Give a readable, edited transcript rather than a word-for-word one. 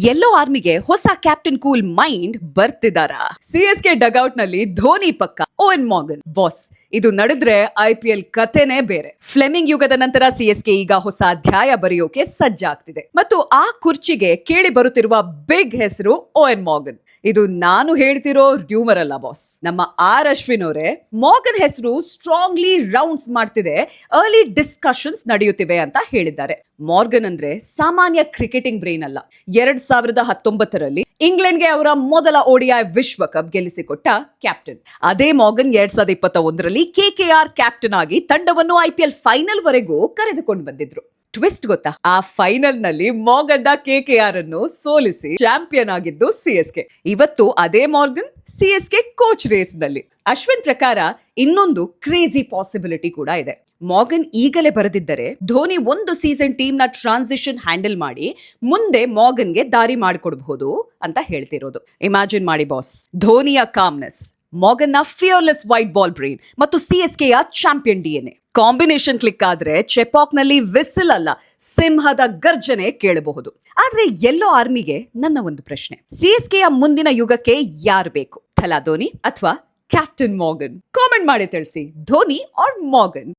Yellow ಆರ್ಮಿಗೆ ಹೊಸ captain cool mind ಬರ್ತಿದಾರ. CSK ಡಗ್ಔಟ್ ನಲ್ಲಿ ಧೋನಿ ಪಕ್ಕ, ಓವೆನ್ ಮಾರ್ಗನ್ ಬಾಸ್. ಇದು ನಡೆದ್ರೆ IPL ಕಥೆನೇ ಬೇರೆ. ಫ್ಲೆಮಿಂಗ್ ಯುಗದ ನಂತರ ಸಿಎಸ್ಕೆ ಈಗ ಹೊಸ ಅಧ್ಯಾಯ ಬರೆಯೋಕೆ ಸಜ್ಜಾಗ್ತಿದೆ ಮತ್ತು ಆ ಕುರ್ಚಿಗೆ ಕೇಳಿ ಬರುತ್ತಿರುವ ಬಿಗ್ ಹೆಸರು ಓವೆನ್ ಮಾರ್ಗನ್. ಇದು ನಾನು ಹೇಳ್ತಿರೋ ರ್ಯೂಮರ್ ಅಲ್ಲ ಬಾಸ್. ನಮ್ಮ ಅಶ್ವಿನ್ ಅವರೇ, ಮಾರ್ಗನ್ ಹೆಸರು ಸ್ಟ್ರಾಂಗ್ಲಿ ರೌಂಡ್ಸ್ ಮಾಡ್ತಿದೆ, ಅರ್ಲಿ ಡಿಸ್ಕಷನ್ಸ್ ನಡೆಯುತ್ತಿವೆ ಅಂತ ಹೇಳಿದ್ದಾರೆ. ಮಾರ್ಗನ್ ಅಂದ್ರೆ ಸಾಮಾನ್ಯ ಕ್ರಿಕೆಟಿಂಗ್ ಬ್ರೈನ್ ಅಲ್ಲ. 2019ರಲ್ಲಿ ಇಂಗ್ಲೆಂಡ್ಗೆ ಅವರ ಮೊದಲ ODI ವಿಶ್ವಕಪ್ ಗೆಲ್ಲಿಸಿಕೊಟ್ಟ ಕ್ಯಾಪ್ಟನ್. ಅದೇ ಮಾರ್ಗನ್ 2021ರಲ್ಲಿ KKR ಕ್ಯಾಪ್ಟನ್ ಆಗಿ ತಂಡವನ್ನು IPL ಫೈನಲ್ ವರೆಗೂ ಕರೆದುಕೊಂಡು ಬಂದಿದ್ರು. ಟ್ವಿಸ್ಟ್ ಗೊತ್ತಾ? ಆ ಫೈನಲ್ ನಲ್ಲಿ ಮಾರ್ಗನ್ KKR ಅನ್ನು ಸೋಲಿಸಿ ಚಾಂಪಿಯನ್ ಆಗಿದ್ದು ಸಿಎಸ್ಕೆ. ಇವತ್ತು ಅದೇ ಮಾರ್ಗನ್ ಸಿಎಸ್ಕೆ ಕೋಚ್ ರೇಸ್ ನಲ್ಲಿ. ಅಶ್ವಿನ್ ಪ್ರಕಾರ ಇನ್ನೊಂದು ಕ್ರೇಜಿ ಪಾಸಿಬಿಲಿಟಿ ಕೂಡ ಇದೆ. ಮಾರ್ಗನ್ ಈಗಲೇ ಬರೆದಿದ್ದರೆ ಧೋನಿ ಒಂದು ಸೀಸನ್ ಟೀಮ್ ನ ಟ್ರಾನ್ಸಿಷನ್ ಹ್ಯಾಂಡಲ್ ಮಾಡಿ ಮುಂದೆ ಮಾರ್ಗನ್ಗೆ ದಾರಿ ಮಾಡಿಕೊಡಬಹುದು ಅಂತ ಹೇಳ್ತಿರೋದು. ಇಮ್ಯಾಜಿನ್ ಮಾಡಿ ಬಾಸ್, ಧೋನಿಯ ಕಾಮ್ನೆಸ್, ಮಾರ್ಗನ್ ನ ಫಿಯರ್ಲೆಸ್ ವೈಟ್ ಬಾಲ್ ಬ್ರೈನ್ ಮತ್ತು ಸಿಎಸ್ಕೆಯ ಚಾಂಪಿಯನ್ DNA ಕಾಂಬಿನೇಷನ್ ಕ್ಲಿಕ್ ಆದ್ರೆ ಚೆಪಾಕ್ ನಲ್ಲಿ ವಿಸಿಲ್ ಅಲ್ಲ, ಸಿಂಹದ ಗರ್ಜನೆ ಕೇಳಬಹುದು. ಆದ್ರೆ ಯೆಲ್ಲೋ ಆರ್ಮಿಗೆ ನನ್ನ ಒಂದು ಪ್ರಶ್ನೆ, ಸಿಎಸ್ಕೆಯ ಮುಂದಿನ ಯುಗಕ್ಕೆ ಯಾರು ಬೇಕು? ಥಲಾ ಧೋನಿ ಅಥವಾ ಕ್ಯಾಪ್ಟನ್ ಮಾರ್ಗನ್? ಕಾಮೆಂಟ್ ಮಾಡಿ ತಿಳಿಸಿ, ಧೋನಿ ಆರ್ ಮಾರ್ಗನ್?